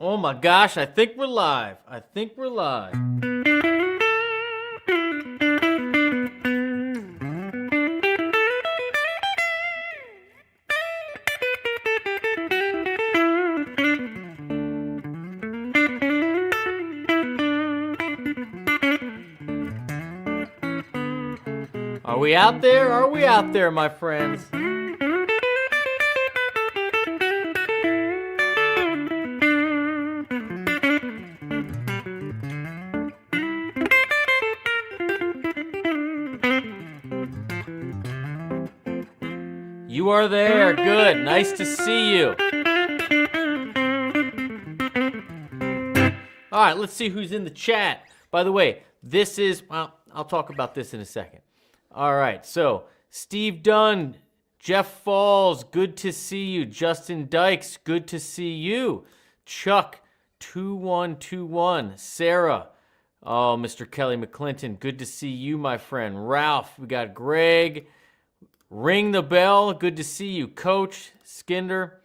Oh my gosh, I think we're live. I think we're live. Are we out there? Are we out there, my friends? You are there. Good. Nice to see you. All right, let's see who's in the chat. By the way, this is, well, I'll talk about this in a second. All right, so Steve Dunn, Jeff Falls, good to see you. Justin Dykes, good to see you. Chuck, 2121. Sarah, oh, Mr. Kelly McClinton, good to see you, my friend. Ralph, we got Greg. Ring the bell, good to see you. Coach, Skinder,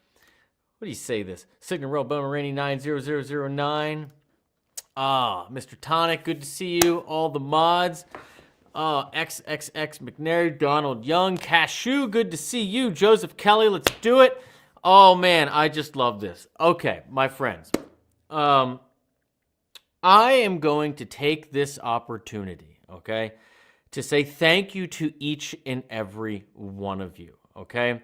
what do you say this? Signal Row, Bummer Rainy 90009. Mr. Tonic, good to see you. All the mods. XXX McNary, Donald Young, Cashew, good to see you. Joseph Kelly, let's do it. Oh man, I just love this. Okay, my friends. I am going to take this opportunity, okay, to say thank you to each and every one of you, okay?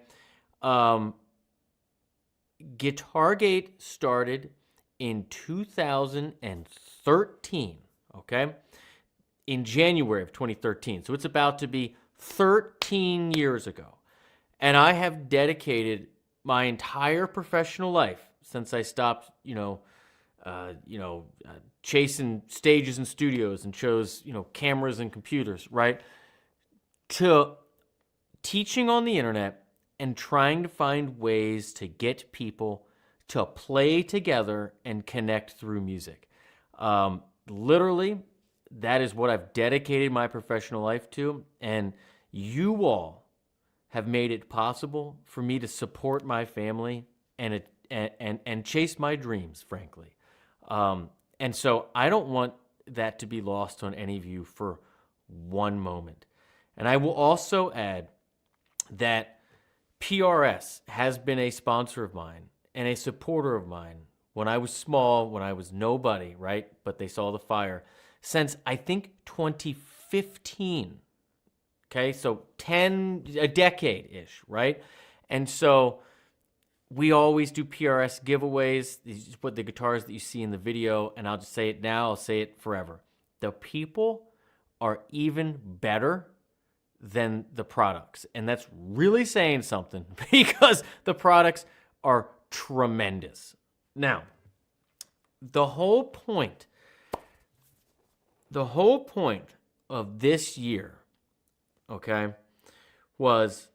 Guitargate started in 2013, okay? In January of 2013. So it's about to be 13 years ago. And I have dedicated my entire professional life since I stopped, chasing stages and studios and chose, cameras and computers, right? To teaching on the internet and trying to find ways to get people to play together and connect through music. Literally, that is what I've dedicated my professional life to. And you all have made it possible for me to support my family and chase my dreams, frankly. And so I don't want that to be lost on any of you for one moment. And I will also add that PRS has been a sponsor of mine and a supporter of mine when I was small, when I was nobody, right? But they saw the fire since I think 2015. Okay, so a decade-ish, right? And so we always do PRS giveaways. These just put the guitars that you see in the video, and I'll just say it now, I'll say it forever. The people are even better than the products. And that's really saying something because the products are tremendous. Now, the whole point of this year, okay, was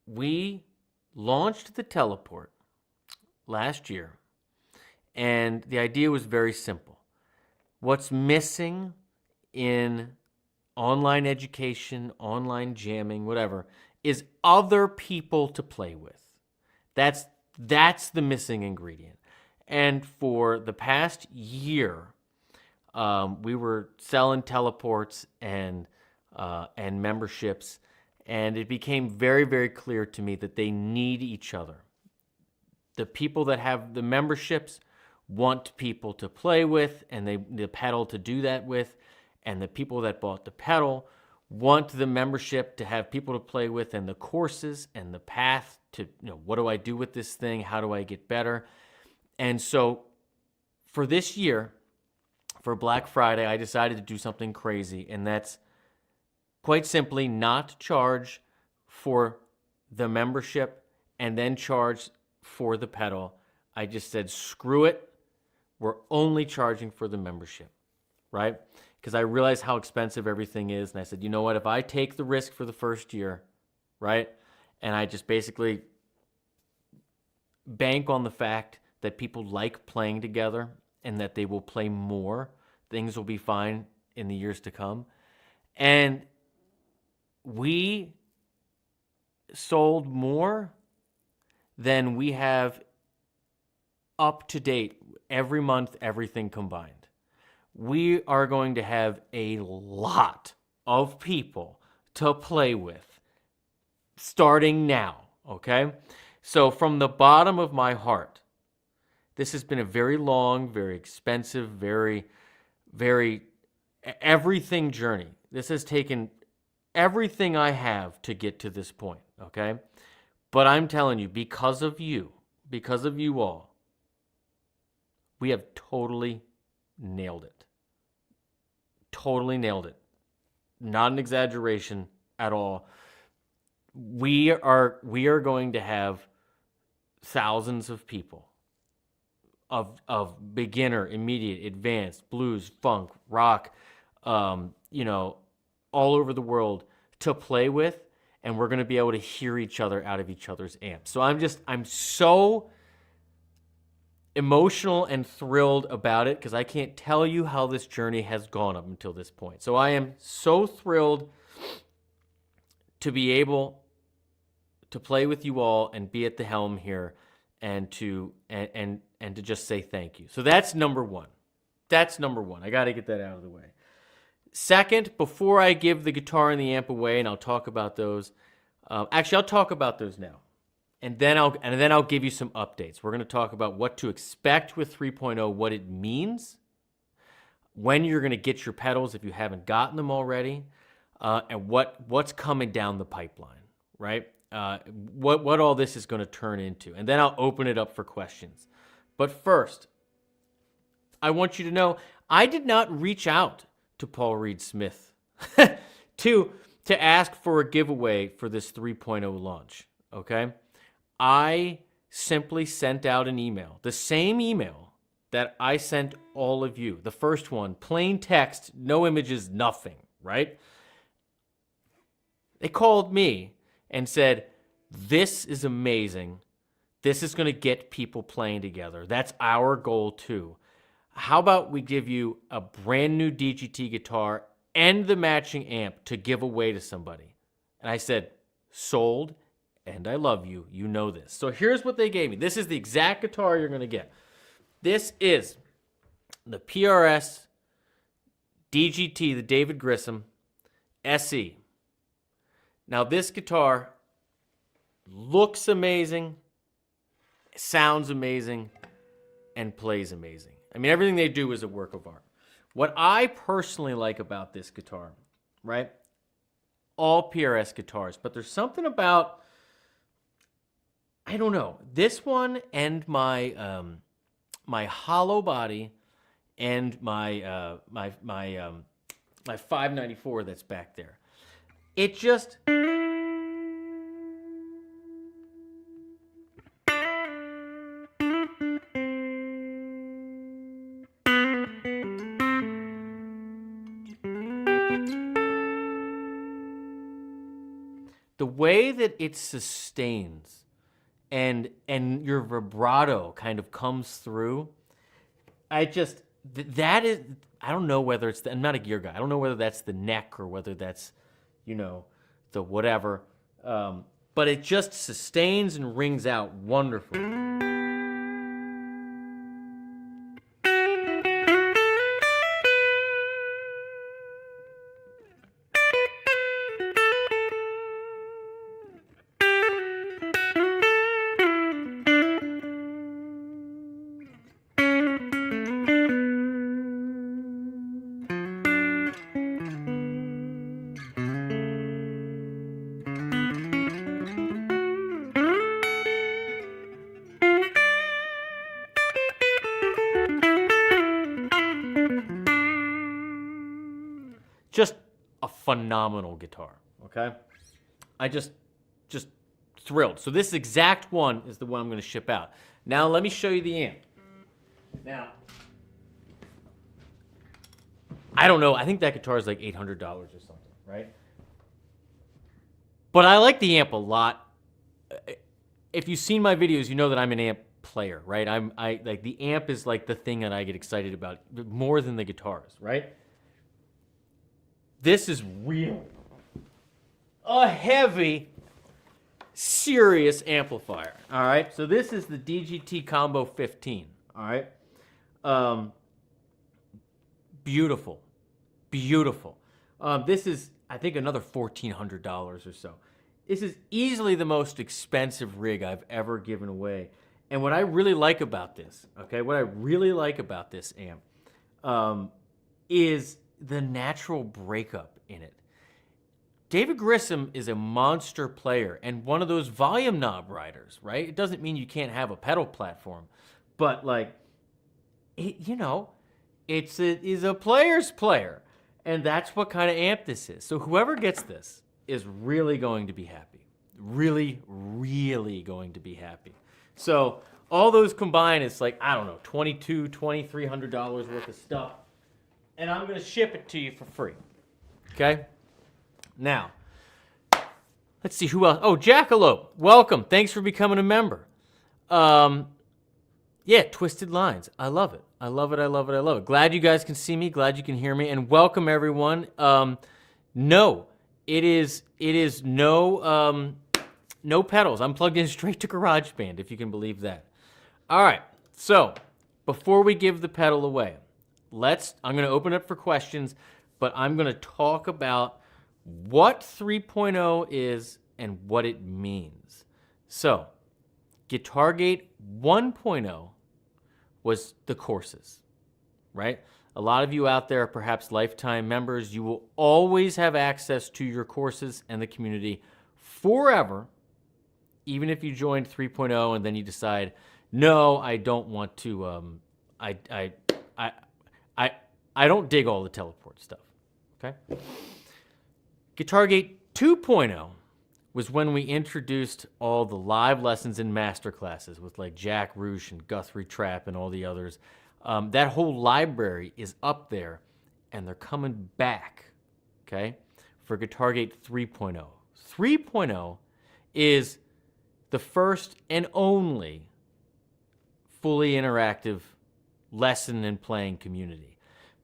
we launched the Teleport last year, and the idea was very simple. What's missing in online education, online jamming, whatever, is other people to play with. That's the missing ingredient. And for the past year, we were selling teleports and memberships, and it became very, very clear to me that they need each other. The people that have the memberships want people to play with, and the pedal to do that with, and the people that bought the pedal want the membership to have people to play with, and the courses and the path to, what do I do with this thing? How do I get better? And so for this year, for Black Friday, I decided to do something crazy, and that's quite simply not charge for the membership and then charge for the pedal. I just said, screw it. We're only charging for the membership, right? Because I realized how expensive everything is. And I said, you know what? If I take the risk for the first year, right, and I just basically bank on the fact that people like playing together and that they will play more, things will be fine in the years to come. And we sold more than we have up to date every month, everything combined. We are going to have a lot of people to play with starting now, okay? So from the bottom of my heart, this has been a very long, very expensive, very everything journey. This has taken everything I have to get to this point, okay? But I'm telling you, because of you all, we have totally nailed it. Totally nailed it. Not an exaggeration at all. We are going to have thousands of people of beginner, immediate, advanced, blues, funk, rock, all over the world to play with, and we're going to be able to hear each other out of each other's amps. So I'm so emotional and thrilled about it because I can't tell you how this journey has gone up until this point. So I am so thrilled to be able to play with you all and be at the helm here and to just say thank you. So that's number one. I got to get that out of the way. Second, before I give the guitar and the amp away, and I'll talk about those. Actually, I'll talk about those now, and then I'll give you some updates. We're going to talk about what to expect with 3.0, what it means, when you're going to get your pedals if you haven't gotten them already, and what's coming down the pipeline, right? What all this is going to turn into, and then I'll open it up for questions. But first, I want you to know I did not reach out to Paul Reed Smith to ask for a giveaway for this 3.0 launch, okay? I simply sent out an email, the same email that I sent all of you. The first one, plain text, no images, nothing, right? They called me and said, this is amazing. This is going to get people playing together. That's our goal too. How about we give you a brand new DGT guitar and the matching amp to give away to somebody? And I said, sold, and I love you. You know this. So here's what they gave me. This is the exact guitar you're going to get. This is the PRS DGT, the David Grissom SE. Now this guitar looks amazing, sounds amazing, and plays amazing. I mean, everything they do is a work of art. What I personally like about this guitar, right? All PRS guitars, but there's something about, I don't know, this one and my my hollow body and my my 594 that's back there. It just the way that it sustains and your vibrato kind of comes through, that is, I don't know whether it's I'm not a gear guy. I don't know whether that's the neck or whether that's, the whatever. But it just sustains and rings out wonderfully. Just a phenomenal guitar, okay? I just thrilled. So this exact one is the one I'm going to ship out. Now let me show you the amp. Now, I don't know. I think that guitar is like $800 or something, right? But I like the amp a lot. If you've seen my videos, you know that I'm an amp player, right? I like the amp is like the thing that I get excited about more than the guitars, right? This is really a heavy, serious amplifier, all right? So this is the DGT Combo 15, all right? Beautiful. Beautiful. This is, I think, another $1,400 or so. This is easily the most expensive rig I've ever given away. And what I really like about this, what I really like about this amp is the natural breakup in it. David Grissom is a monster player and one of those volume knob riders, right? It doesn't mean you can't have a pedal platform, but it's a player's player, and that's what kind of amp this is. So whoever gets this is really going to be happy. Really, really going to be happy. So all those combined, it's like, I don't know, $2,200, $2,300 worth of stuff. And I'm going to ship it to you for free. Okay? Now, let's see who else. Oh, Jackalope, welcome. Thanks for becoming a member. Yeah, Twisted Lines. I love it. I love it. I love it. I love it. Glad you guys can see me. Glad you can hear me. And welcome, everyone. No, it is no pedals. I'm plugged in straight to GarageBand, if you can believe that. All right. So before we give the pedal away, I'm going to open up for questions, but I'm going to talk about what 3.0 is and what it means. So GuitarGate 1.0 was the courses, right? A lot of you out there are perhaps lifetime members. You will always have access to your courses and the community forever, even if you joined 3.0 and then you decide, no, I don't want to, I don't dig all the teleport stuff, okay? GuitarGate 2.0 was when we introduced all the live lessons and master classes with like Jack Roosh and Guthrie Trapp and all the others. That whole library is up there, and they're coming back, okay, for GuitarGate 3.0. 3.0 is the first and only fully interactive lesson and playing community.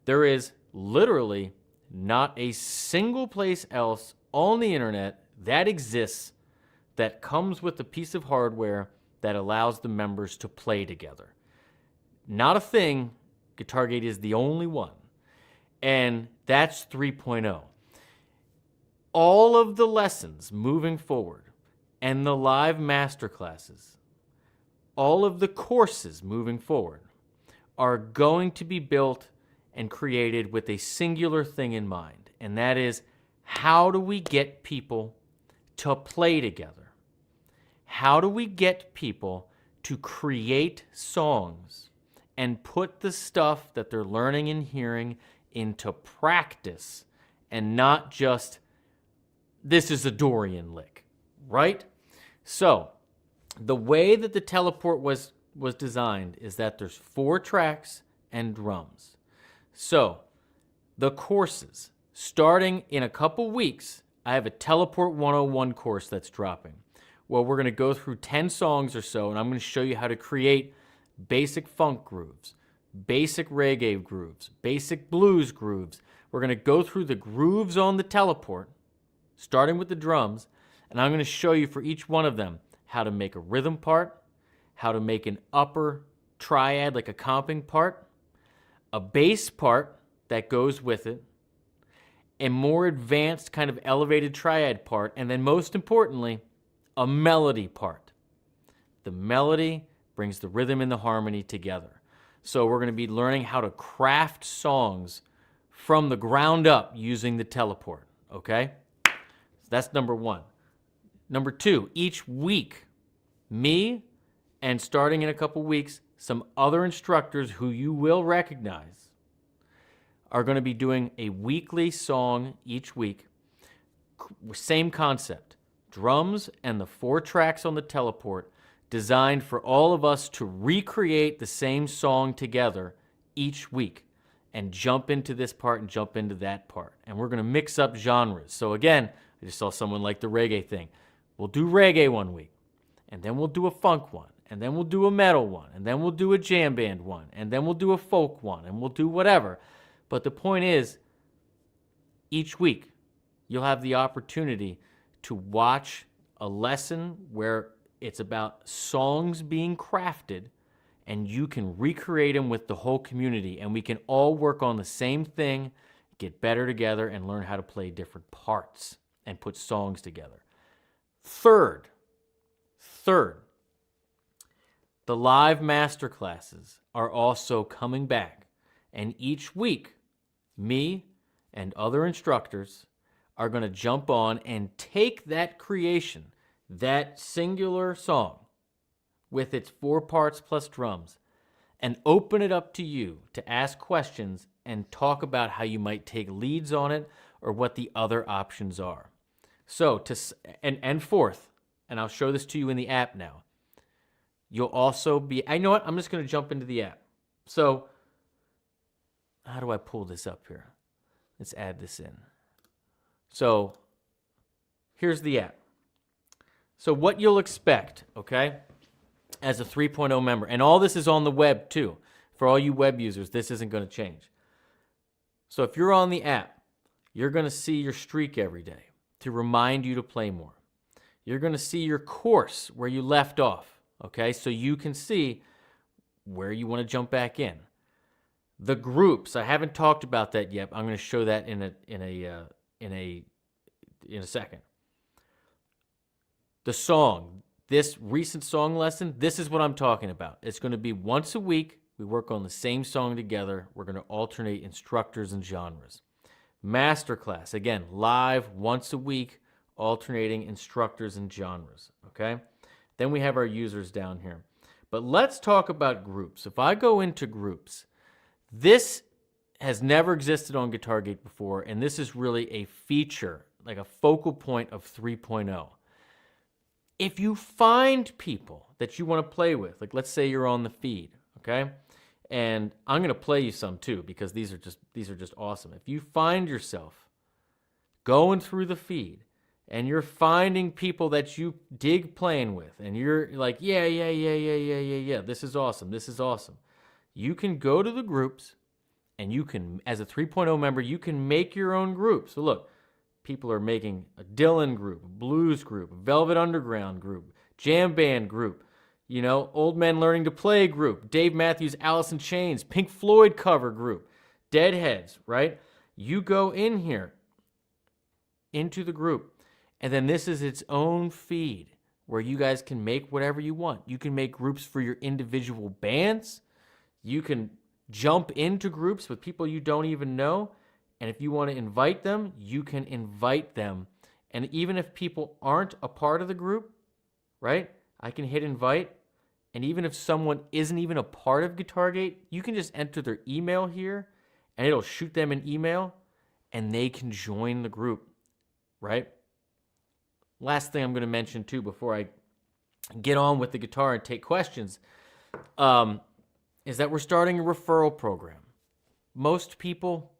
There is literally not a single place else on the internet that exists that comes with a piece of hardware that allows the members to play together. Not a thing. GuitarGate is the only one. And that's 3.0. All of the lessons moving forward and the live masterclasses, all of the courses moving forward are going to be built and created with a singular thing in mind, and that is, how do we get people to play together? How do we get people to create songs and put the stuff that they're learning and hearing into practice and not just, this is a Dorian lick, right? So the way that the teleport was designed is that there's 4 tracks and drums. So the courses, starting in a couple weeks, I have a Teleport 101 course that's dropping. Well, we're going to go through 10 songs or so, and I'm going to show you how to create basic funk grooves, basic reggae grooves, basic blues grooves. We're going to go through the grooves on the teleport, starting with the drums, and I'm going to show you for each one of them how to make a rhythm part, how to make an upper triad, like a comping part, a bass part that goes with it, a more advanced kind of elevated triad part, and then most importantly, a melody part. The melody brings the rhythm and the harmony together. So we're going to be learning how to craft songs from the ground up using the teleport, okay? So that's number 1. Number 2, each week, me and starting in a couple weeks, some other instructors who you will recognize are going to be doing a weekly song each week. Same concept. Drums and the 4 tracks on the teleport designed for all of us to recreate the same song together each week and jump into this part and jump into that part. And we're going to mix up genres. So again, I just saw someone like the reggae thing. We'll do reggae one week, and then we'll do a funk one, and then we'll do a metal one, and then we'll do a jam band one, and then we'll do a folk one, and we'll do whatever. But the point is, each week, you'll have the opportunity to watch a lesson where it's about songs being crafted and you can recreate them with the whole community, and we can all work on the same thing, get better together, and learn how to play different parts and put songs together. Third, the live masterclasses are also coming back, and each week, me and other instructors are going to jump on and take that creation, that singular song with its 4 parts plus drums, and open it up to you to ask questions and talk about how you might take leads on it or what the other options are. So, and fourth, and I'll show this to you in the app now, you'll also be, I know what, I'm just going to jump into the app. So, how do I pull this up here? Let's add this in. So, here's the app. So, what you'll expect, okay, as a 3.0 member, and all this is on the web too. For all you web users, this isn't going to change. So, if you're on the app, you're going to see your streak every day to remind you to play more. You're going to see your course where you left off, okay, so you can see where you want to jump back in. The groups, I haven't talked about that yet. I'm going to show that in a second. The song, this recent song lesson, this is what I'm talking about. It's going to be once a week. We work on the same song together. We're going to alternate instructors and genres. Masterclass, again, live once a week, alternating instructors and genres, okay? Then we have our users down here. But let's talk about groups. If I go into groups, this has never existed on GuitarGate before, and this is really a feature, like a focal point of 3.0. If you find people that you want to play with, like let's say you're on the feed, okay? And I'm going to play you some too because these are just awesome. If you find yourself going through the feed and you're finding people that you dig playing with and you're like, yeah, this is awesome. You can go to the groups and you can, as a 3.0 member, you can make your own group. So look, people are making a Dylan group, a blues group, a Velvet Underground group, jam band group, you know, Old Men Learning to Play group, Dave Matthews, Alice in Chains, Pink Floyd cover group, Deadheads, right? You go in here into the group, and then this is its own feed where you guys can make whatever you want. You can make groups for your individual bands. You can jump into groups with people you don't even know. And if you want to invite them, you can invite them. And even if people aren't a part of the group, right, I can hit invite. And even if someone isn't even a part of GuitarGate, you can just enter their email here and it'll shoot them an email and they can join the group, right? Last thing I'm going to mention too before I get on with the guitar and take questions is that we're starting a referral program. Most people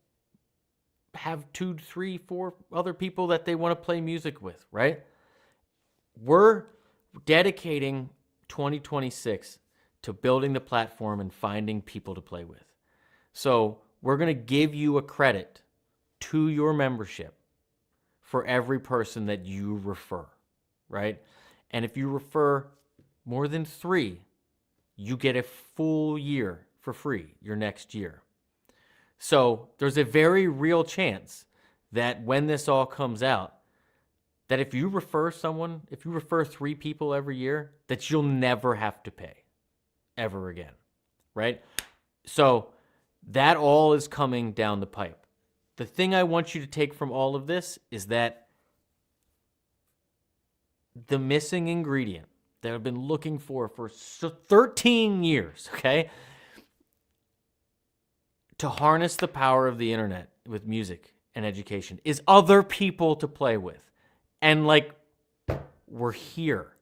have 2, 3, 4 other people that they want to play music with, right? We're dedicating 2026 to building the platform and finding people to play with. So we're going to give you a credit to your membership for every person that you refer, right? And if you refer more than 3, you get a full year for free your next year. So there's a very real chance that when this all comes out, that if you refer 3 people every year, that you'll never have to pay ever again, right? So that all is coming down the pipe. The thing I want you to take from all of this is that the missing ingredient that I've been looking for 13 years, okay, to harness the power of the internet with music and education is other people to play with. And we're here.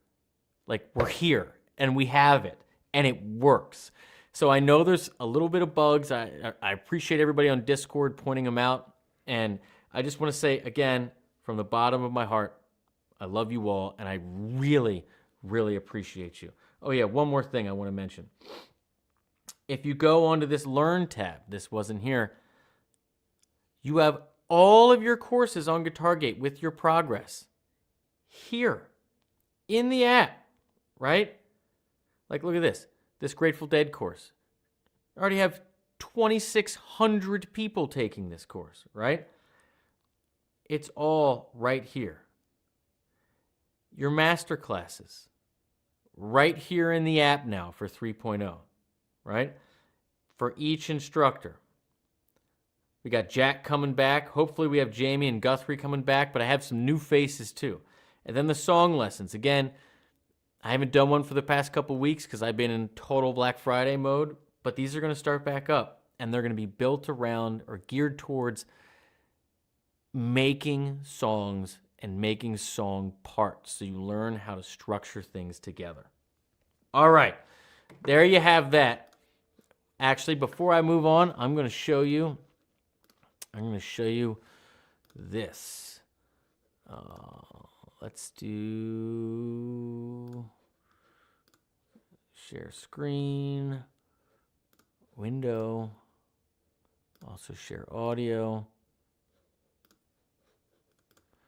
We're here and we have it and it works. So I know there's a little bit of bugs. I appreciate everybody on Discord pointing them out. And I just want to say again, from the bottom of my heart, I love you all and I really, really appreciate you. Oh yeah, one more thing I want to mention. If you go onto this Learn tab, this wasn't here, you have all of your courses on GuitarGate with your progress here in the app, right? Look at this. this Grateful Dead course. I already have 2,600 people taking this course, right? It's all right here. Your master classes, right here in the app now for 3.0, right? For each instructor. We got Jack coming back. Hopefully we have Jamie and Guthrie coming back, but I have some new faces too. And then the song lessons. Again, I haven't done one for the past couple weeks because I've been in total Black Friday mode, but these are going to start back up, and they're going to be built around or geared towards making songs and making song parts so you learn how to structure things together. All right, there you have that. Actually, before I move on, I'm going to show you this. Let's do share screen, window, also share audio.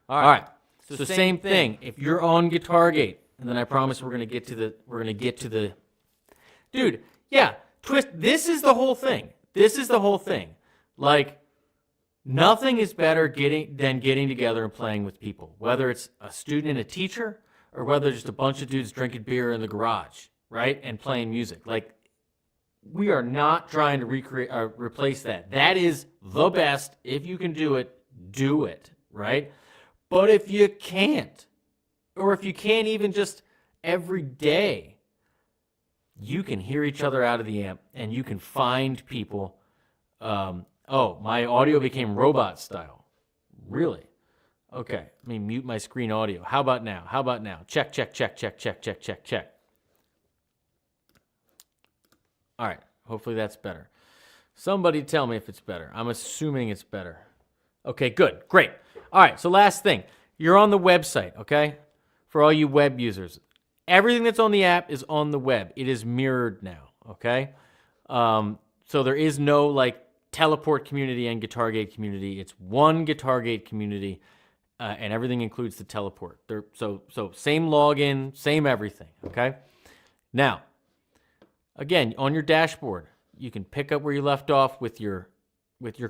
All right. So same thing. If you're on GuitarGate, and then I promise we're gonna get to the dude. Yeah, twist. This is the whole thing. Like, nothing is better than getting together and playing with people, whether it's a student and a teacher, or whether just a bunch of dudes drinking beer in the garage, right, and playing music. Like, we are not trying to replace that. That is the best. If you can do it, right? But if you can't, or if you can't even just every day, you can hear each other out of the amp, and you can find people. Oh, my audio became robot style. Really? Okay, let me mute my screen audio. How about now? Check. All right, hopefully that's better. Somebody tell me if it's better. I'm assuming it's better. Okay, good, great. All right, so last thing. You're on the website, okay? For all you web users. Everything that's on the app is on the web. It is mirrored now, okay? So there is no, like, Teleport community and GuitarGate community. It's one GuitarGate community, and everything includes the Teleport. So same login, same everything, okay? Now, again, on your dashboard, you can pick up where you left off with your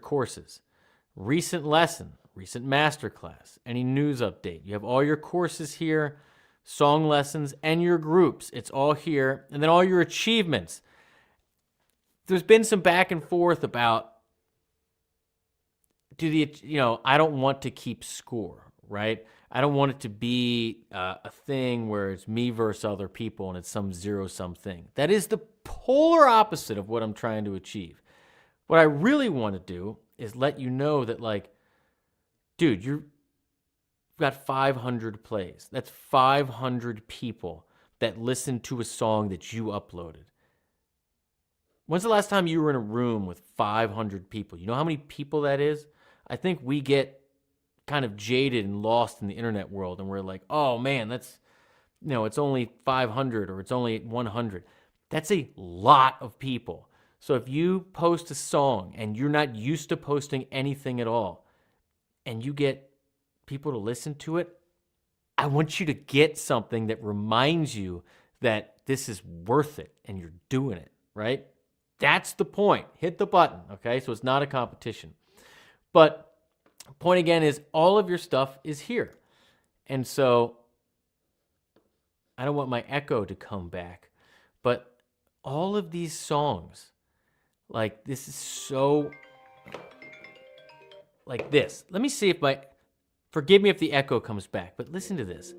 courses. Recent lesson, recent masterclass, any news update. You have all your courses here, song lessons, and your groups. It's all here. And then all your achievements. There's been some back and forth about, I don't want to keep score, right? I don't want it to be a thing where it's me versus other people and it's some zero-sum thing. That is the polar opposite of what I'm trying to achieve. What I really want to do is let you know that, like, dude, you've got 500 plays. That's 500 people that listened to a song that you uploaded. When's the last time you were in a room with 500 people? You know how many people that is? I think we get kind of jaded and lost in the internet world, and we're like, oh man, that's, it's only 500 or it's only 100. That's a lot of people. So if you post a song and you're not used to posting anything at all, and you get people to listen to it, I want you to get something that reminds you that this is worth it and you're doing it, right? That's the point. Hit the button, okay? So it's not a competition. But point again is all of your stuff is here. And so I don't want my echo to come back, but all of these songs, like, this is so, like this. Let me see if forgive me if the echo comes back, but listen to this.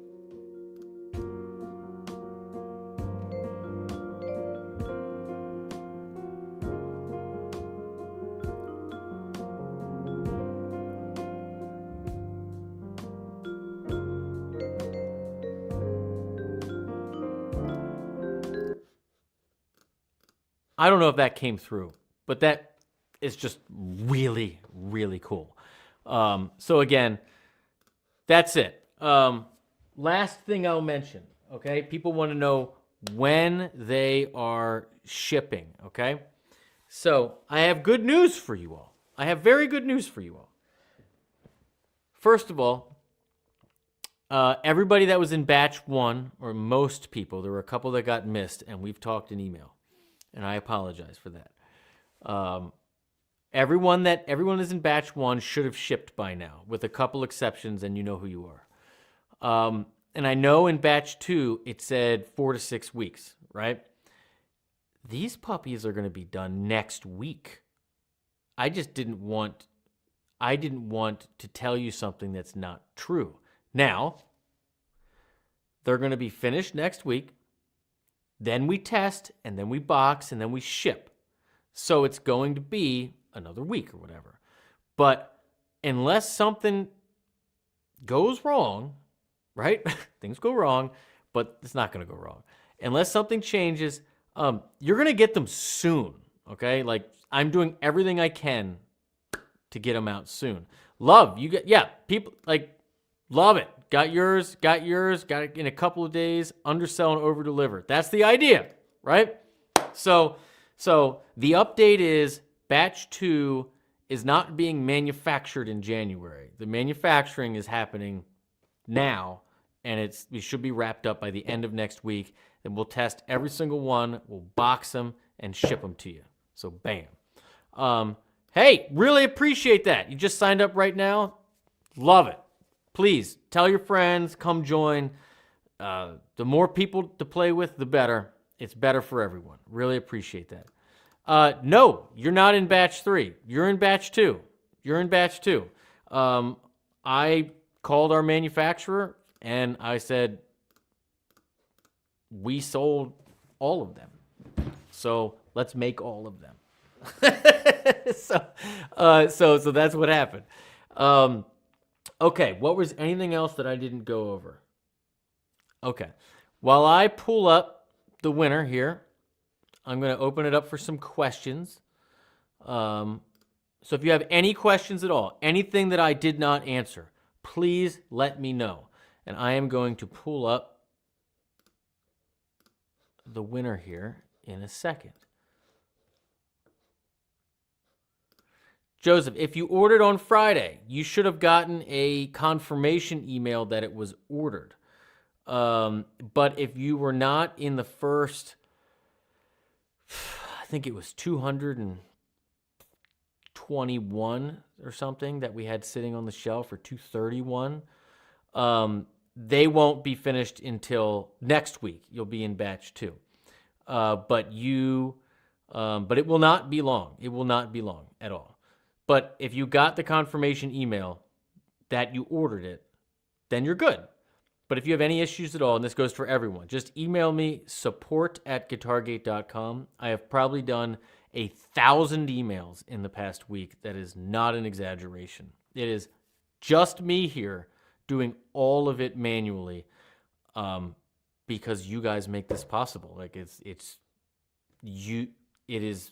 I don't know if that came through, but that is just really, really cool. So again, that's it. Last thing I'll mention, okay? People want to know when they are shipping, okay? So I have good news for you all. I have very good news for you all. First of all, everybody that was in batch one, or most people, there were a couple that got missed, and we've talked in email. and I apologize for that. Everyone is in batch 1 should have shipped by now, with a couple exceptions, and you know who you are. And I know in batch 2 it said 4 to 6 weeks, right? These puppies are going to be done next week. I didn't want to tell you something that's not true. Now, they're going to be finished next week. Then we test, and then we box, and then we ship. So it's going to be another week or whatever. But unless something goes wrong, right? Things go wrong, but it's not going to go wrong. Unless something changes, you're going to get them soon, okay? Like, I'm doing everything I can to get them out soon. People, like, love it. Got yours, got it in a couple of days, undersell and over-deliver. That's the idea, right? So the update is batch 2 is not being manufactured in January. The manufacturing is happening now, and we should be wrapped up by the end of next week. Then we'll test every single one, we'll box them, and ship them to you. So bam. Hey, really appreciate that. You just signed up right now? Love it. Please, tell your friends, come join. The more people to play with, the better. It's better for everyone. Really appreciate that. No, you're not in batch 3. You're in batch 2. I called our manufacturer, and I said, we sold all of them. So let's make all of them. So that's what happened. Okay, was anything else that I didn't go over? Okay, while I pull up the winner here, I'm going to open it up for some questions. So if you have any questions at all, anything that I did not answer, please let me know. And I am going to pull up the winner here in a second. Joseph, if you ordered on Friday, you should have gotten a confirmation email that it was ordered. But if you were not in the first, I think it was 221 or something that we had sitting on the shelf, or 231, they won't be finished until next week. You'll be in batch 2. But it will not be long. It will not be long at all. But if you got the confirmation email that you ordered it, then you're good. But if you have any issues at all, and this goes for everyone, just email me, support@guitargate.com. I have probably done 1,000 emails in the past week. That is not an exaggeration. It is just me here doing all of it manually, because you guys make this possible. Like, it is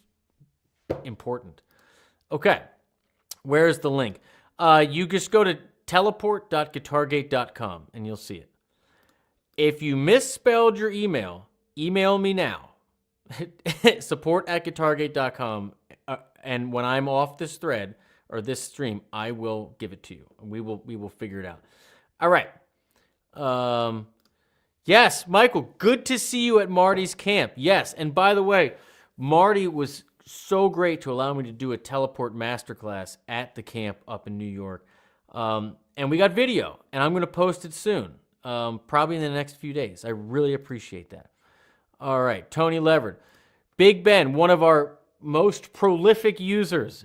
important. Okay. Where's the link? You just go to teleport.guitargate.com and you'll see it. If you misspelled your email, email me now. support@guitargate.com. And when I'm off this thread or this stream, I will give it to you. We will figure it out. All right. Yes, Michael, good to see you at Marty's camp. Yes, and by the way, Marty was so great to allow me to do a teleport masterclass at the camp up in New York. And we got video, and I'm going to post it soon, probably in the next few days. I really appreciate that. All right, Tony Leverett. Big Ben, one of our most prolific users.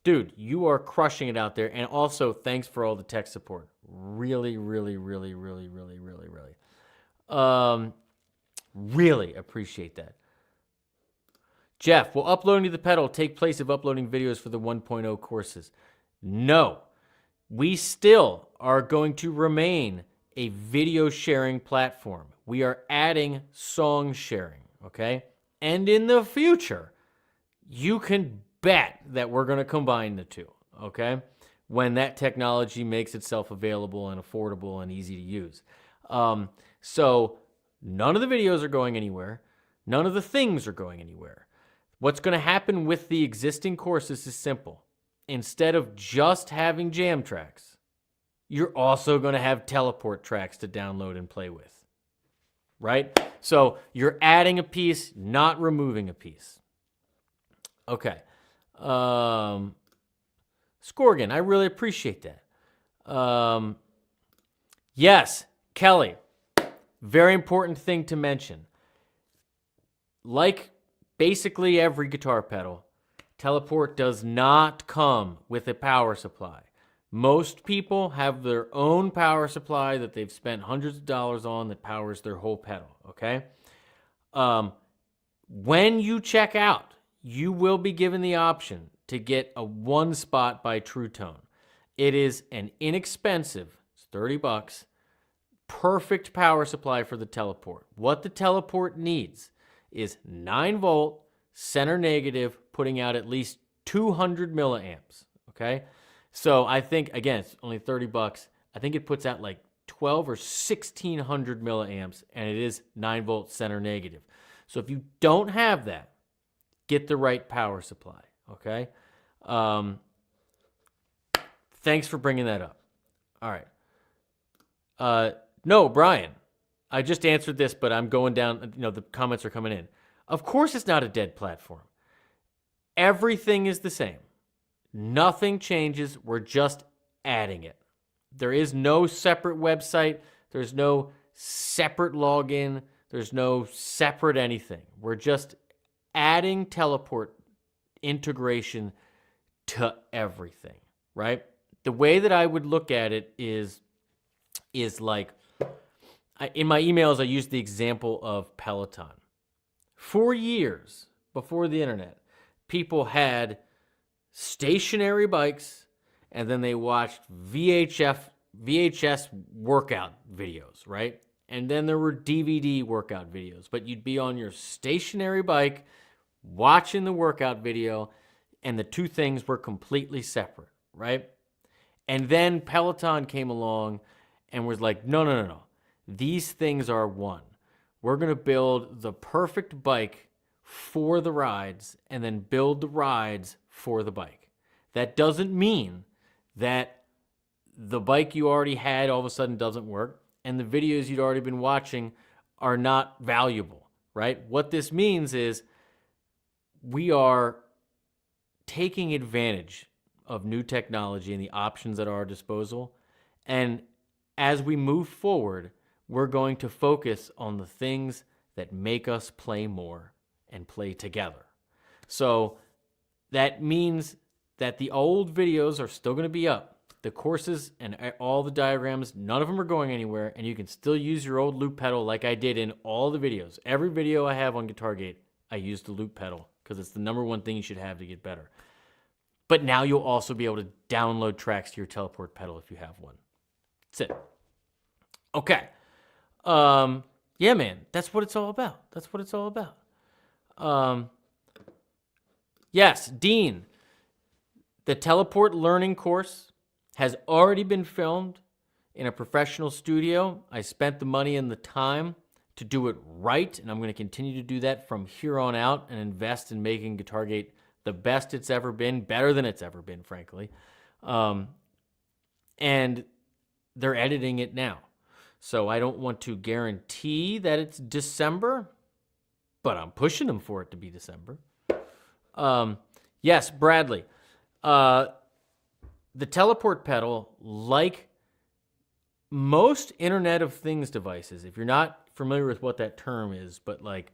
Dude, you are crushing it out there. And also, thanks for all the tech support. Really, really, really, really, really, really, really. Really appreciate that. Jeff, will uploading to the pedal take place of uploading videos for the 1.0 courses? No. We still are going to remain a video sharing platform. We are adding song sharing, okay? And in the future, you can bet that we're going to combine the two, okay? When that technology makes itself available and affordable and easy to use. So none of the videos are going anywhere. None of the things are going anywhere. What's going to happen with the existing courses is simple. Instead of just having jam tracks, you're also going to have teleport tracks to download and play with. right? So you're adding a piece, not removing a piece. Okay. Scorgan, I really appreciate that. Yes, Kelly, very important thing to mention. Like basically every guitar pedal, Teleport does not come with a power supply. Most people have their own power supply that they've spent hundreds of dollars on that powers their whole pedal, okay? When you check out, you will be given the option to get a one spot by True Tone. It is an inexpensive, it's $30, perfect power supply for the Teleport. What the Teleport needs is 9-volt, center negative, putting out at least 200 milliamps, okay? So I think, again, it's only $30. I think it puts out like 12 or 1600 milliamps, and it is 9-volt center negative. So if you don't have that, get the right power supply, okay? Thanks for bringing that up. All right. No, Brian, I just answered this, but I'm going down, the comments are coming in. Of course it's not a dead platform. Everything is the same. Nothing changes. We're just adding it. There is no separate website. There's no separate login. There's no separate anything. We're just adding Teleport integration to everything, right? The way that I would look at it is like, in my emails, I used the example of Peloton. For years before the internet, people had stationary bikes, and then they watched VHS workout videos, right? And then there were DVD workout videos, but you'd be on your stationary bike watching the workout video, and the two things were completely separate, right? And then Peloton came along and was like, no. These things are one. We're going to build the perfect bike for the rides and then build the rides for the bike. That doesn't mean that the bike you already had all of a sudden doesn't work and the videos you'd already been watching are not valuable, right? What this means is we are taking advantage of new technology and the options at our disposal. And as we move forward, we're going to focus on the things that make us play more and play together. So that means that the old videos are still going to be up. The courses and all the diagrams, none of them are going anywhere, and you can still use your old loop pedal like I did in all the videos. Every video I have on GuitarGate, I use the loop pedal because it's the number one thing you should have to get better. But now you'll also be able to download tracks to your Teleport pedal if you have one. That's it. Okay. Yeah, man, that's what it's all about. That's what it's all about. Yes, Dean, the Teleport learning course has already been filmed in a professional studio. I spent the money and the time to do it right, and I'm going to continue to do that from here on out and invest in making GuitarGate the best it's ever been, better than it's ever been, frankly. And they're editing it now. So I don't want to guarantee that it's December, but I'm pushing them for it to be December. Yes, Bradley. The Teleport pedal, like most Internet of Things devices, if you're not familiar with what that term is, but like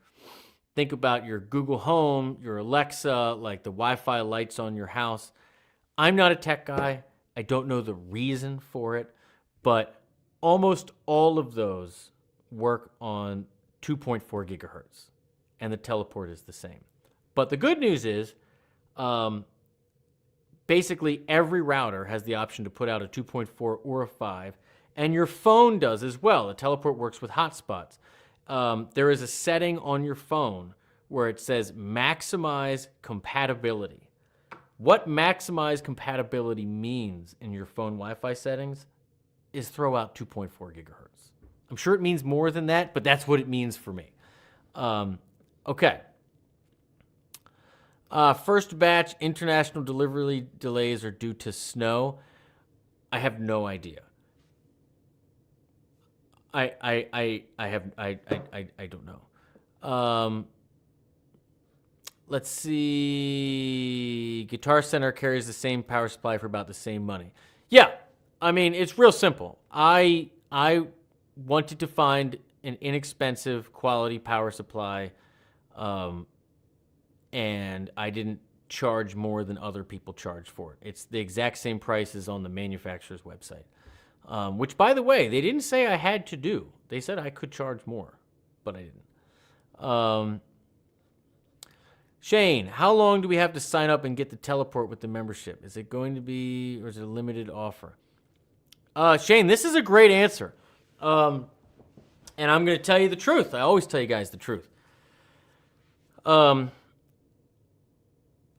think about your Google Home, your Alexa, like the Wi-Fi lights on your house. I'm not a tech guy. I don't know the reason for it, but almost all of those work on 2.4 gigahertz, and the Teleport is the same. But the good news is, basically every router has the option to put out a 2.4 or a 5, and your phone does as well. The Teleport works with hotspots. There is a setting on your phone where it says maximize compatibility. What maximize compatibility means in your phone Wi-Fi settings is throw out 2.4 gigahertz. I'm sure it means more than that, but that's what it means for me. Okay. First batch international delivery delays are due to snow. I have no idea. I don't know. Let's see. Guitar Center carries the same power supply for about the same money. Yeah, I mean it's real simple. I wanted to find an inexpensive quality power supply, and I didn't charge more than other people charge for it. It's the exact same price as on the manufacturer's website. Which, by the way, they didn't say I had to do. They said I could charge more, but I didn't. Shane, how long do we have to sign up and get the teleport with the membership? Is it going to be, or is it a limited offer? Shane, this is a great answer. And I'm going to tell you the truth. I always tell you guys the truth.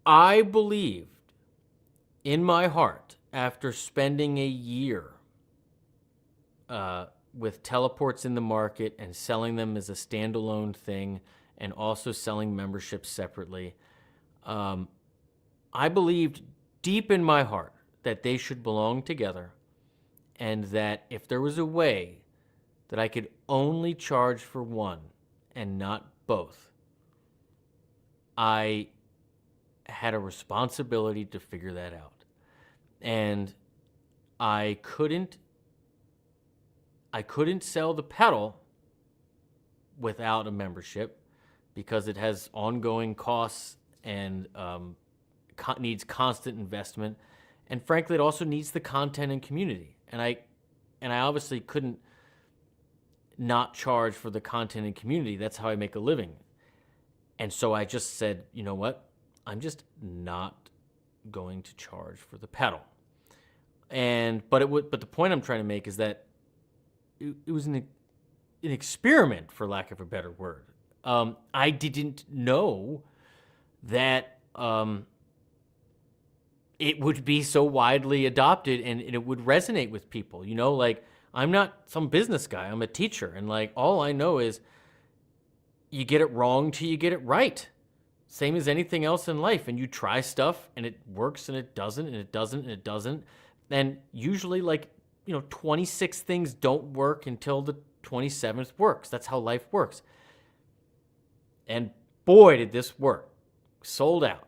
I believed in my heart, after spending a year with teleports in the market and selling them as a standalone thing and also selling memberships separately, I believed deep in my heart that they should belong together, and that if there was a way that I could only charge for one and not both, I had a responsibility to figure that out. And I couldn't sell the pedal without a membership because it has ongoing costs and needs constant investment, and frankly, it also needs the content and community. And I obviously couldn't not charge for the content and community. That's how I make a living. And so I just said, you know what? I'm just not going to charge for the pedal. But the point I'm trying to make is that it was an experiment, for lack of a better word. I didn't know that it would be so widely adopted and it would resonate with people. You know, like, I'm not some business guy. I'm a teacher. And like, all I know is you get it wrong till you get it right. Same as anything else in life. And you try stuff and it works and it doesn't and it doesn't and it doesn't. And usually, like, 26 things don't work until the 27th works. That's how life works. And boy, did this work. Sold out.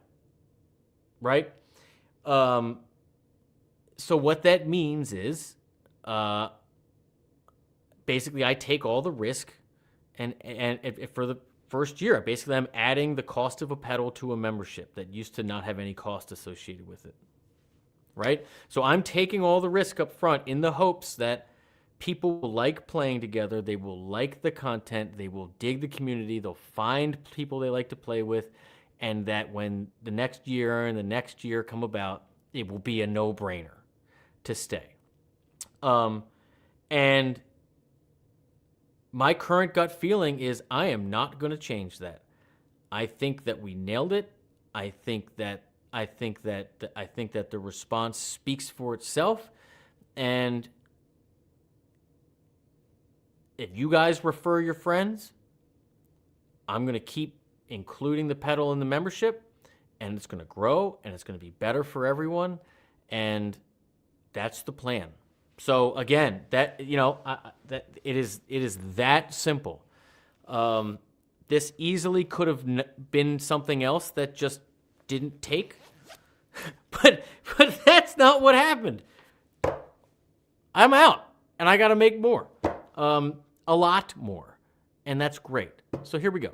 Right? So what that means is, basically, I take all the risk, and for the first year, basically, I'm adding the cost of a pedal to a membership that used to not have any cost associated with it. Right? So I'm taking all the risk up front in the hopes that people will like playing together, they will like the content, they will dig the community, they'll find people they like to play with, and that when the next year and the next year come about, it will be a no-brainer to stay. And my current gut feeling is I am not going to change that. I think that we nailed it. I think that the response speaks for itself. And if you guys refer your friends, I'm going to keep including the pedal in the membership, and it's going to grow, and it's going to be better for everyone, and that's the plan. So again, that that it is that simple. This easily could have been something else that just didn't take, but that's not what happened. I'm out, and I got to make more, a lot more, and that's great. So here we go.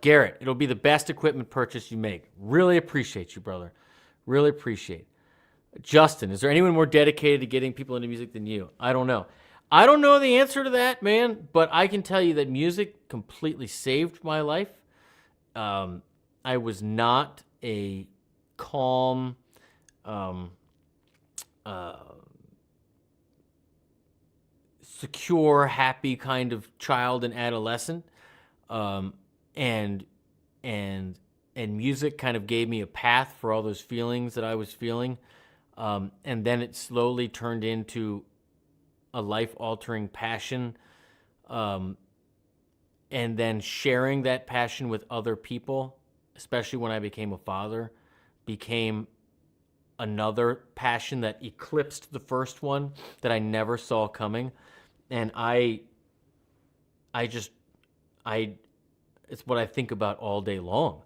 Garrett, it'll be the best equipment purchase you make. Really appreciate you, brother. Really appreciate. Justin, is there anyone more dedicated to getting people into music than you? I don't know. I don't know the answer to that, man, but I can tell you that music completely saved my life. I was not a calm, secure, happy kind of child and adolescent, and music kind of gave me a path for all those feelings that I was feeling, and then it slowly turned into a life-altering passion, and then sharing that passion with other people, especially when I became a father, became another passion that eclipsed the first one that I never saw coming. And it's what I think about all day long.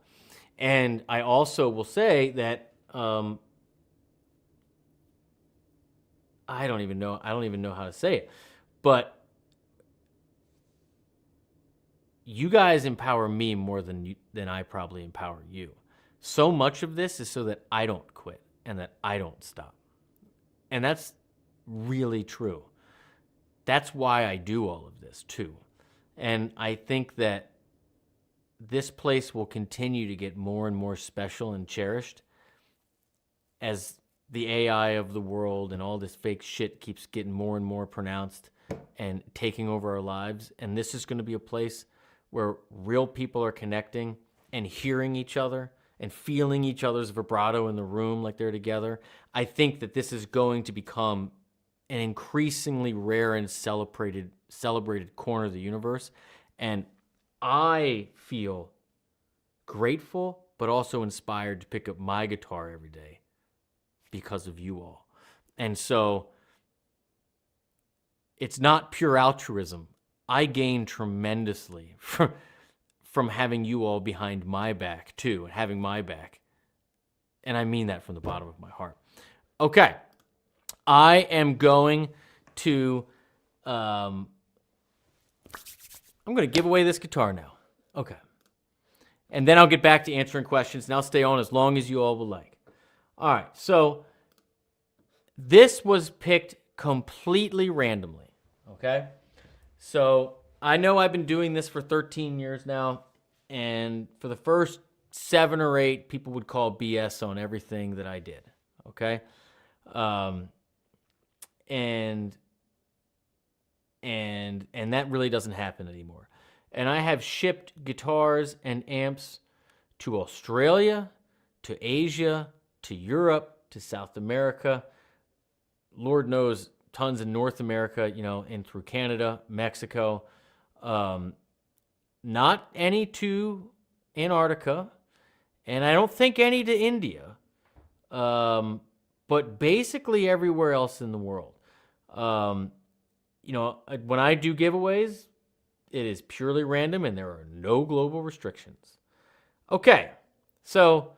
And I also will say that I don't even know how to say it, but you guys empower me more than I probably empower you. So much of this is so that I don't quit and that I don't stop. And that's really true. That's why I do all of this too. And I think that this place will continue to get more and more special and cherished as the AI of the world and all this fake shit keeps getting more and more pronounced and taking over our lives. And this is going to be a place where real people are connecting and hearing each other and feeling each other's vibrato in the room like they're together. I think that this is going to become an increasingly rare and celebrated corner of the universe. And I feel grateful, but also inspired to pick up my guitar every day because of you all. And so it's not pure altruism. I gain tremendously from having you all behind my back too, and having my back. And I mean that from the bottom of my heart. Okay. I am going to I'm going to give away this guitar now. Okay. And then I'll get back to answering questions, and I'll stay on as long as you all will like. All right. So this was picked completely randomly. Okay. So I know I've been doing this for 13 years now, and for the first 7 or 8, people would call BS on everything that I did. Okay. And that really doesn't happen anymore. And I have shipped guitars and amps to Australia, to Asia, to Europe, to South America, Lord knows tons in North America, and through Canada, Mexico, not any to Antarctica, and I don't think any to India, but basically everywhere else in the world. When I do giveaways, it is purely random and there are no global restrictions. Okay, so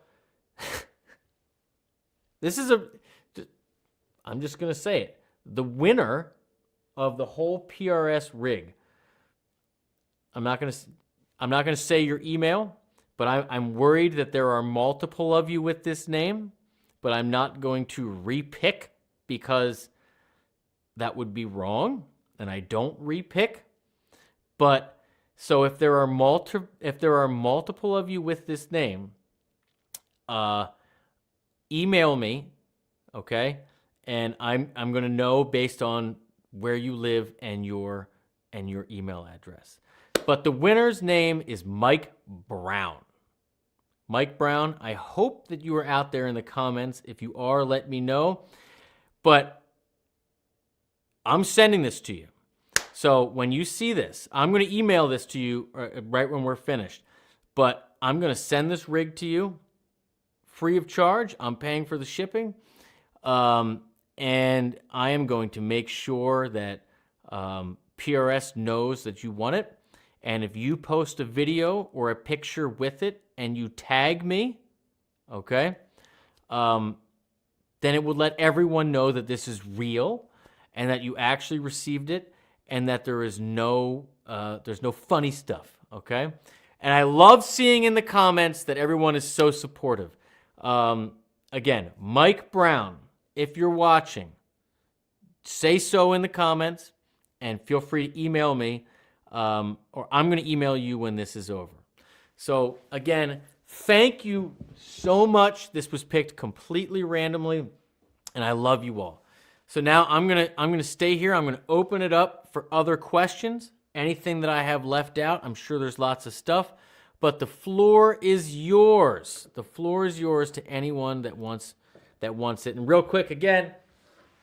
I'm just going to say it. The winner of the whole PRS rig, I'm not going to say your email, but I'm worried that there are multiple of you with this name, but I'm not going to repick because that would be wrong, and I don't repick. But so if there are multiple of you with this name, email me, okay? And I'm going to know based on where you live and your email address. But the winner's name is Mike Brown. Mike Brown, I hope that you are out there in the comments. If you are, let me know. But I'm sending this to you. So when you see this, I'm going to email this to you right when we're finished. But I'm going to send this rig to you free of charge. I'm paying for the shipping. And I am going to make sure that PRS knows that you want it. And if you post a video or a picture with it and you tag me, okay, then it would let everyone know that this is real and that you actually received it and that there's no funny stuff, okay? And I love seeing in the comments that everyone is so supportive. Again, Mike Brown, if you're watching, say so in the comments and feel free to email me, or I'm going to email you when this is over. So again, thank you so much. This was picked completely randomly, and I love you all. So now I'm gonna stay here. I'm gonna open it up for other questions. Anything that I have left out, I'm sure there's lots of stuff, but the floor is yours. The floor is yours to anyone that wants it. And real quick, again,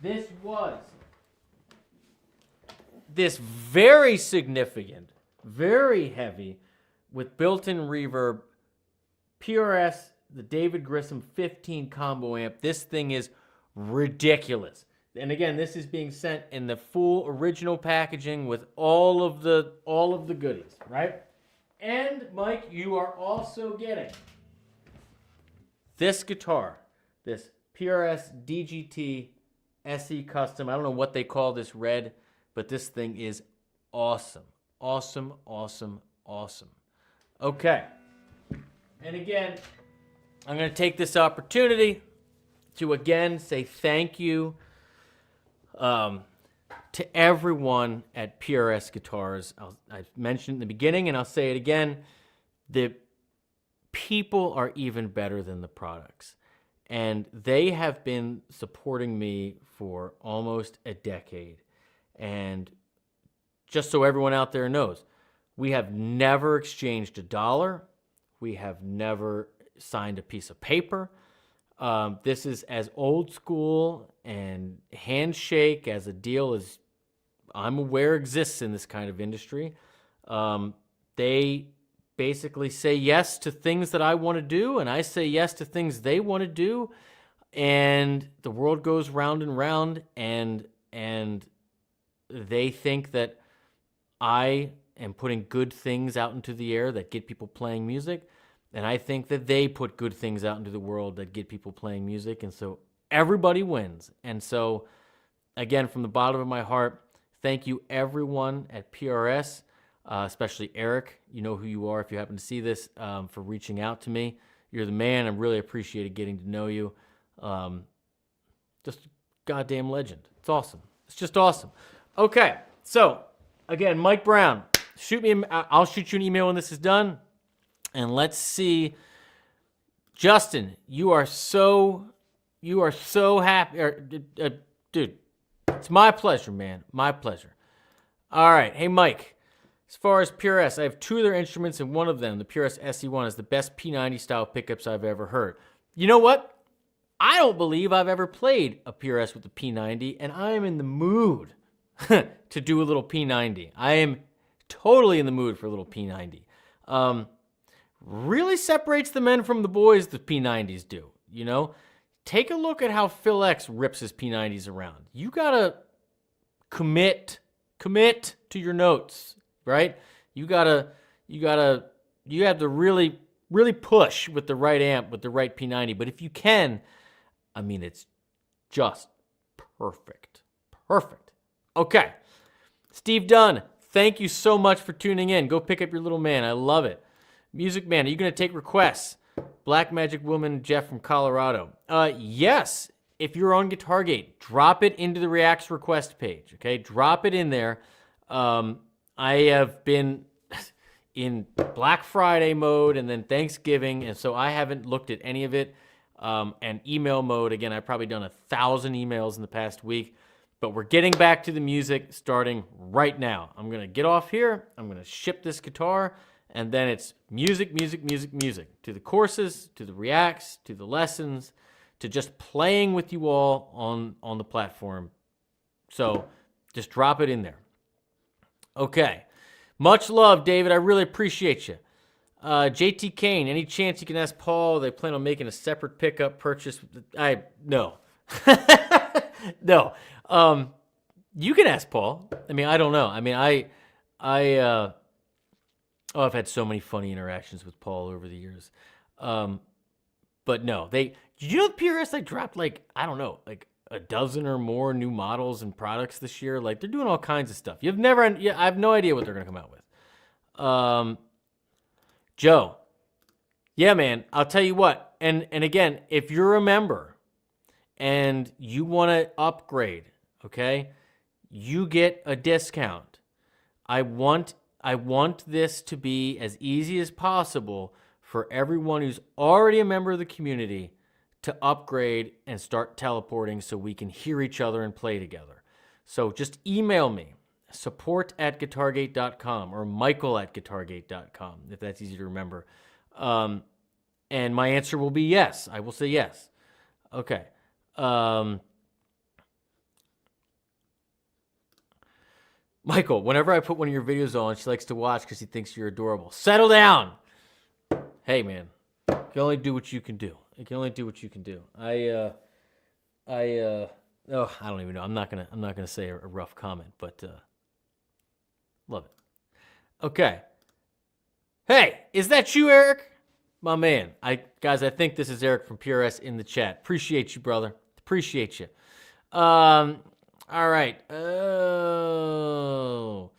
this was this very significant, very heavy, with built-in reverb, PRS the David Grissom 15 combo amp. This thing is ridiculous. And again, this is being sent in the full original packaging with all of the goodies, right? And Mike, you are also getting this guitar, this PRS DGT SE Custom. I don't know what they call this red, but this thing is awesome. Awesome, awesome, awesome. Okay. And again, I'm going to take this opportunity to again say thank you to everyone at PRS Guitars. I mentioned in the beginning, and I'll say it again, the people are even better than the products. And they have been supporting me for almost a decade. And just so everyone out there knows, we have never exchanged a dollar. We have never signed a piece of paper. This is as old school and handshake as a deal as I'm aware exists in this kind of industry. They basically say yes to things that I want to do, and I say yes to things they want to do, and the world goes round and round, and they think that I am putting good things out into the air that get people playing music, and I think that they put good things out into the world that get people playing music, and so everybody wins. And so, again, from the bottom of my heart, thank you everyone at PRS, especially Eric. You know who you are if you happen to see this, for reaching out to me. You're the man. I really appreciated getting to know you. Just a goddamn legend. It's awesome. It's just awesome. Okay, so again, Mike Brown, I'll shoot you an email when this is done. And let's see, Justin, you are so happy. Dude, it's my pleasure, man. My pleasure. All right. Hey, Mike, as far as PRS, I have two of their instruments, and one of them, the PRS SE1, is the best P90 style pickups I've ever heard. You know what? I don't believe I've ever played a PRS with the P90, and I am in the mood to do a little P90. I am totally in the mood for a little P90. Really separates the men from the boys, the P90s do, you know? Take a look at how Phil X rips his P90s around. You gotta commit to your notes, right? You have to really push with the right amp, with the right P90. But if you can, I mean, it's just perfect. Perfect. Okay. Steve Dunn, thank you so much for tuning in. Go pick up your little man. I love it. Music Man, are you going to take requests? Black Magic Woman, Jeff from Colorado. Yes, if you're on GuitarGate, drop it into the Reacts request page, okay? Drop it in there. I have been in Black Friday mode and then Thanksgiving, and so I haven't looked at any of it. And email mode, again, I've probably done 1,000 emails in the past week, but we're getting back to the music starting right now. I'm going to get off here. I'm going to ship this guitar. And then it's music, music, music, music. To the courses, to the reacts, to the lessons, to just playing with you all on the platform. So just drop it in there. Okay. Much love, David. I really appreciate you. JT Kane, any chance you can ask Paul they plan on making a separate pickup purchase? No. No. You can ask Paul. I mean, I don't know. I mean, I've had so many funny interactions with Paul over the years. But no, did you know PRS, they dropped like a dozen or more new models and products this year? Like, they're doing all kinds of stuff. I have no idea what they're going to come out with. Joe. Yeah, man, I'll tell you what. And again, if you're a member and you want to upgrade, okay, you get a discount. I want this to be as easy as possible for everyone who's already a member of the community to upgrade and start teleporting so we can hear each other and play together. So just email me, support@guitargate.com or michael@guitargate.com, if that's easy to remember. And my answer will be yes. I will say yes. Okay. Michael, whenever I put one of your videos on, she likes to watch because she thinks you're adorable. Settle down. Hey, man. You can only do what you can do. You can only do what you can do. Oh, I don't even know. I'm not gonna say a rough comment, but love it. Okay. Hey, is that you, Eric? My man. Guys, I think this is Eric from PRS in the chat. Appreciate you, brother. Appreciate you. All right. Oh.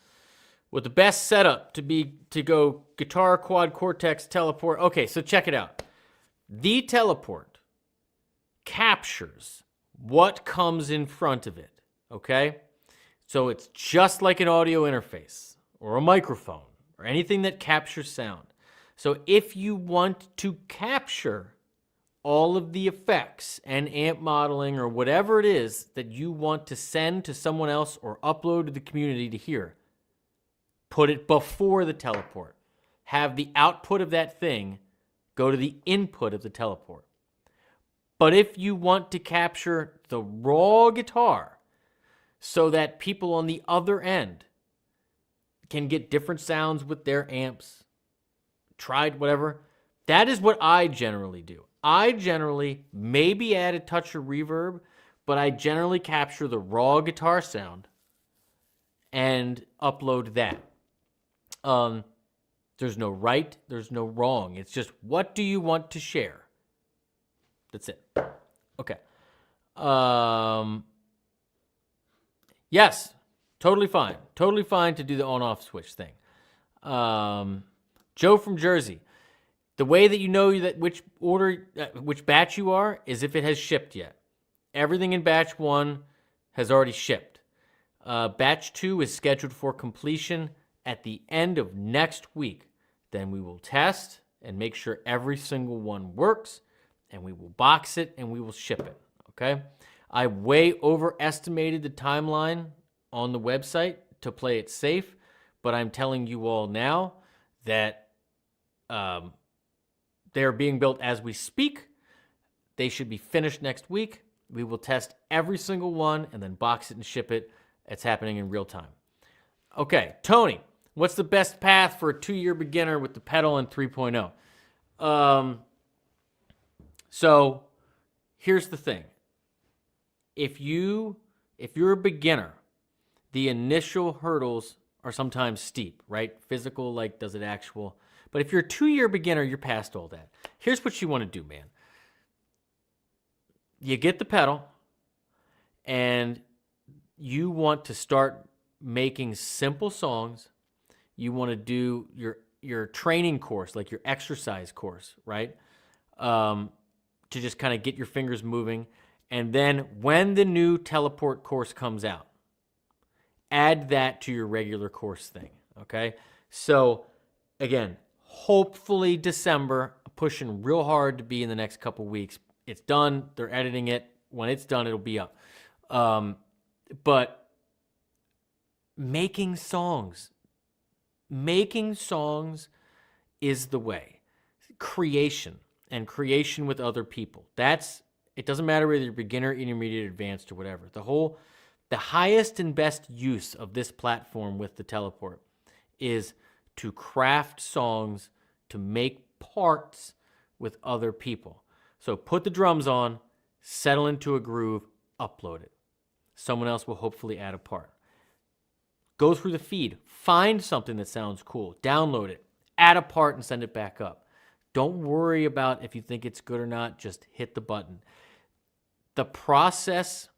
With the best setup to go guitar, quad, Cortex, teleport. Okay, so check it out. The teleport captures what comes in front of it, okay? So it's just like an audio interface or a microphone or anything that captures sound. So if you want to capture all of the effects and amp modeling or whatever it is that you want to send to someone else or upload to the community to hear, put it before the teleport. Have the output of that thing go to the input of the teleport. But if you want to capture the raw guitar so that people on the other end can get different sounds with their amps, tried whatever, that is what I generally do. I generally maybe add a touch of reverb, but I generally capture the raw guitar sound and upload that. There's no right, there's no wrong. It's just, what do you want to share? That's it. Okay. Yes, totally fine. Totally fine to do the on-off switch thing. Joe from Jersey. The way that you know that which batch you are is if it has shipped yet. Everything in batch 1 has already shipped. Batch 2 is scheduled for completion at the end of next week. Then we will test and make sure every single one works, and we will box it and we will ship it, okay? I way overestimated the timeline on the website to play it safe, but I'm telling you all now that they're being built as we speak. They should be finished next week. We will test every single one and then box it and ship it. It's happening in real time. Okay, Tony, what's the best path for a 2-year beginner with the pedal and 3.0? So here's the thing. If you're a beginner, the initial hurdles are sometimes steep, right? Physical, like does it actual? But if you're a 2-year beginner, you're past all that. Here's what you want to do, man. You get the pedal, and you want to start making simple songs. You want to do your training course, like your exercise course, right? To just kind of get your fingers moving. And then when the new teleport course comes out, add that to your regular course thing, okay? So, again, hopefully December, pushing real hard to be in the next couple weeks. It's done. They're editing it. When it's done, it'll be up. But making songs is the way. Creation with other people. It doesn't matter whether you're beginner, intermediate, advanced, or whatever. The highest and best use of this platform with the teleport is to craft songs, to make parts with other people. So put the drums on, settle into a groove, upload it. Someone else will hopefully add a part. Go through the feed, find something that sounds cool, download it, add a part and send it back up. Don't worry about if you think it's good or not, just hit the button. The process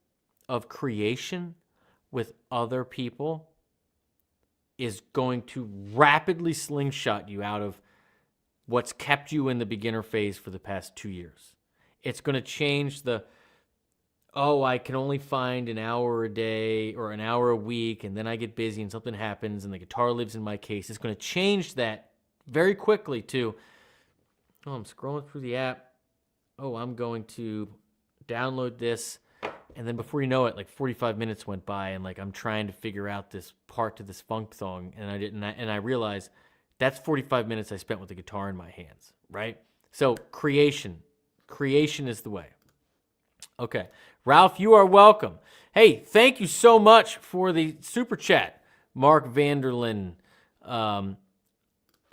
of creation with other people is going to rapidly slingshot you out of what's kept you in the beginner phase for the past 2 years. It's going to change I can only find an hour a day or an hour a week, and then I get busy and something happens and the guitar lives in my case. It's going to change that very quickly to, I'm scrolling through the app. I'm going to download this. And then before you know it, like 45 minutes went by, and like I'm trying to figure out this part to this funk song, and I realized that's 45 minutes I spent with the guitar in my hands, right? So creation is the way. Okay, Ralph, you are welcome. Hey, thank you so much for the super chat, Mark Vanderlyn.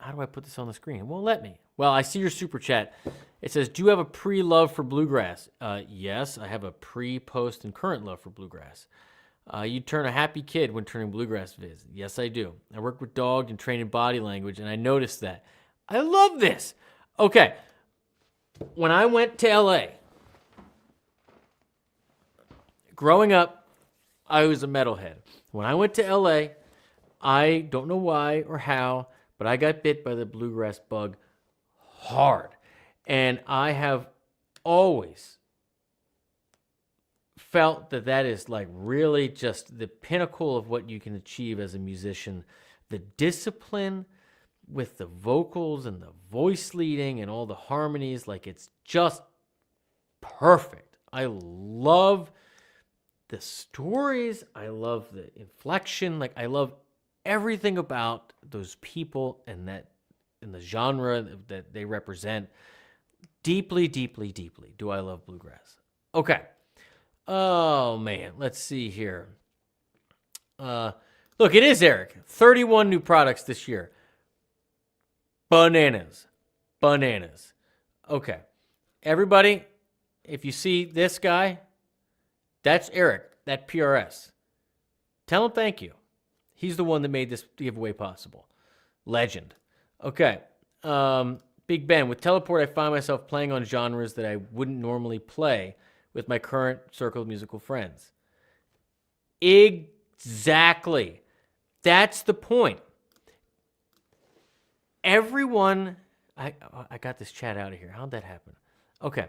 How do I put this on the screen? It won't let me. Well, I see your super chat. It says, do you have a pre-love for bluegrass? Yes, I have a pre, post, and current love for bluegrass. You turn a happy kid when turning bluegrass vids. Yes, I do. I work with dogs and train in body language, and I noticed that. I love this. Okay. When I went to LA, growing up, I was a metalhead. When I went to LA, I don't know why or how, but I got bit by the bluegrass bug hard. And I have always felt that that is like really just the pinnacle of what you can achieve as a musician. The discipline with the vocals and the voice leading and all the harmonies, like it's just perfect. I love the stories. I love the inflection. Like I love everything about those people and that in the genre that they represent. Deeply, deeply, deeply do I love bluegrass. Okay. Oh, man. Let's see here. Look, it is Eric. 31 new products this year. Bananas. Bananas. Okay. Everybody, if you see this guy, that's Eric, that PRS. Tell him thank you. He's the one that made this giveaway possible. Legend. Okay. Big Ben, with Teleport, I find myself playing on genres that I wouldn't normally play with my current circle of musical friends. Exactly. That's the point. Everyone, I got this chat out of here. How'd that happen? Okay.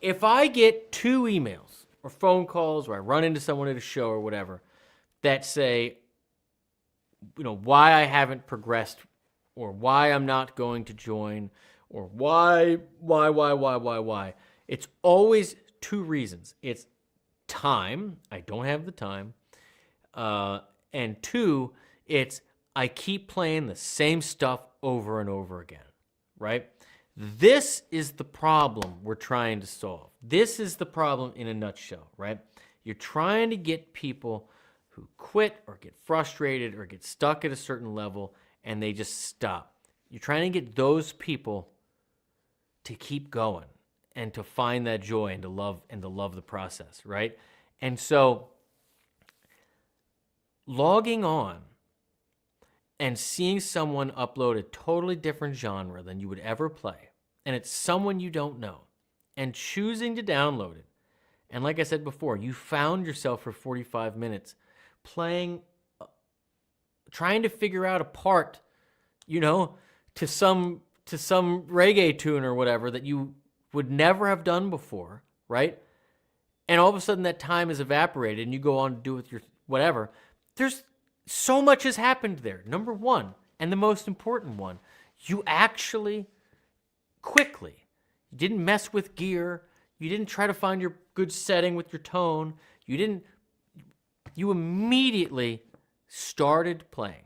If I get 2 emails or phone calls or I run into someone at a show or whatever that say, why I haven't progressed or why I'm not going to join or why, it's always 2 reasons. It's time. I don't have the time. And 2, it's I keep playing the same stuff over and over again, right? This is the problem we're trying to solve. This is the problem in a nutshell, right? You're trying to get people who quit or get frustrated or get stuck at a certain level and they just stop. You're trying to get those people to keep going and to find that joy and to love the process, right? And so logging on and seeing someone upload a totally different genre than you would ever play, and it's someone you don't know, and choosing to download it. And like I said before, you found yourself for 45 minutes playing, trying to figure out a part, to some reggae tune or whatever that you would never have done before, right? And all of a sudden that time is evaporated and you go on to do with your whatever. There's so much has happened there. Number one, and the most important one, you actually quickly, you didn't mess with gear. You didn't try to find your good setting with your tone. You immediately started playing,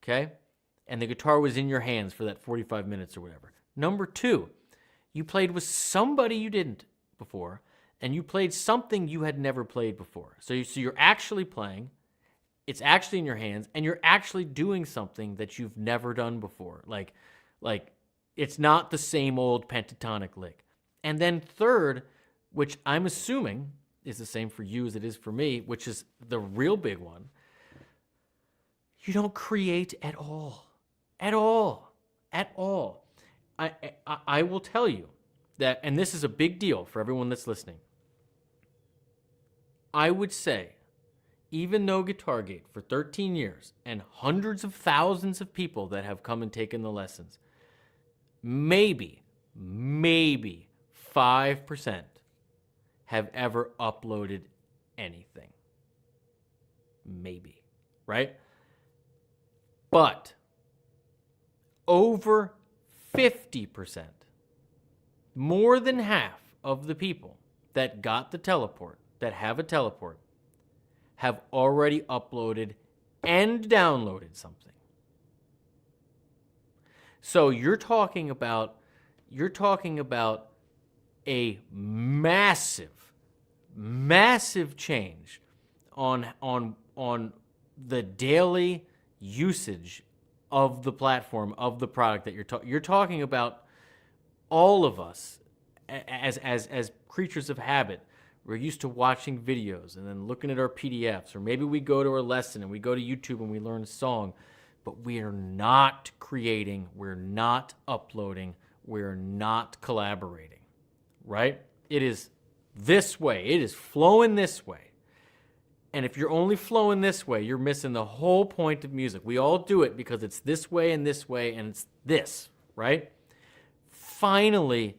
okay? And the guitar was in your hands for that 45 minutes or whatever. Number 2, you played with somebody you didn't before, and you played something you had never played before. So you're actually playing, it's actually in your hands, and you're actually doing something that you've never done before. Like it's not the same old pentatonic lick. And then 3rd, which I'm assuming is the same for you as it is for me, which is the real big one, you don't create at all. At all. At all. I will tell you that, and this is a big deal for everyone that's listening, I would say, even though GuitarGate for 13 years and hundreds of thousands of people that have come and taken the lessons, maybe 5% have ever uploaded anything. Maybe, right? But over 50%, more than half of the people that got the teleport, that have a teleport, have already uploaded and downloaded something. So you're talking about a massive change on the daily usage of the platform, of the product that you're talking about. All of us as creatures of habit, we're used to watching videos and then looking at our PDFs, or maybe we go to our lesson and we go to YouTube and we learn a song, but we are not creating, we're not uploading, we're not collaborating, right? It is this way. It is flowing this way. And if you're only flowing this way, you're missing the whole point of music. We all do it because it's this way, and it's this, right? Finally,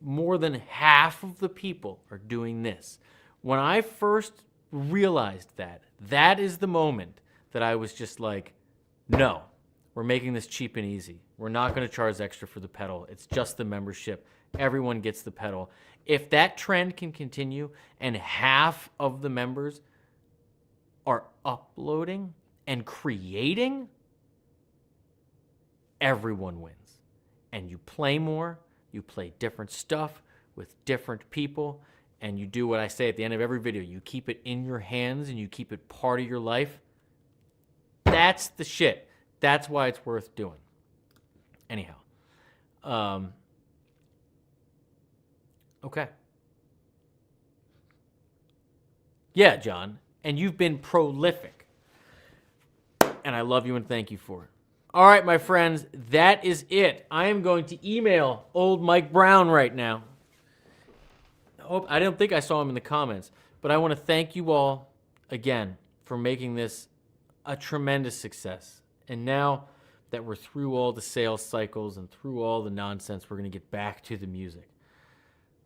more than half of the people are doing this. When I first realized that, that is the moment that I was just like, no, we're making this cheap and easy. We're not going to charge extra for the pedal. It's just the membership. Everyone gets the pedal. If that trend can continue and half of the members are uploading and creating, everyone wins. And you play more, you play different stuff with different people, and you do what I say at the end of every video. You keep it in your hands and you keep it part of your life. That's the shit. That's why it's worth doing. Anyhow. Okay. Yeah, John. And you've been prolific. And I love you and thank you for it. All right, my friends, that is it. I am going to email old Mike Brown right now. I don't think I saw him in the comments, but I want to thank you all again for making this a tremendous success. And now that we're through all the sales cycles and through all the nonsense, we're going to get back to the music.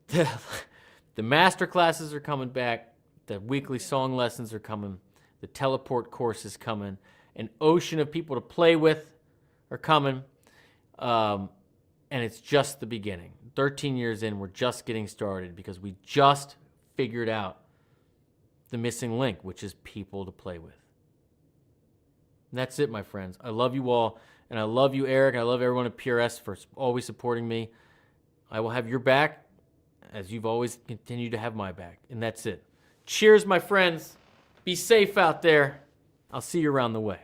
The master classes are coming back. The weekly song lessons are coming. The teleport course is coming. An ocean of people to play with are coming. And it's just the beginning. 13 years in, we're just getting started because we just figured out the missing link, which is people to play with. And that's it, my friends. I love you all, and I love you, Eric. I love everyone at PRS for always supporting me. I will have your back as you've always continued to have my back. And that's it. Cheers, my friends. Be safe out there. I'll see you around the way.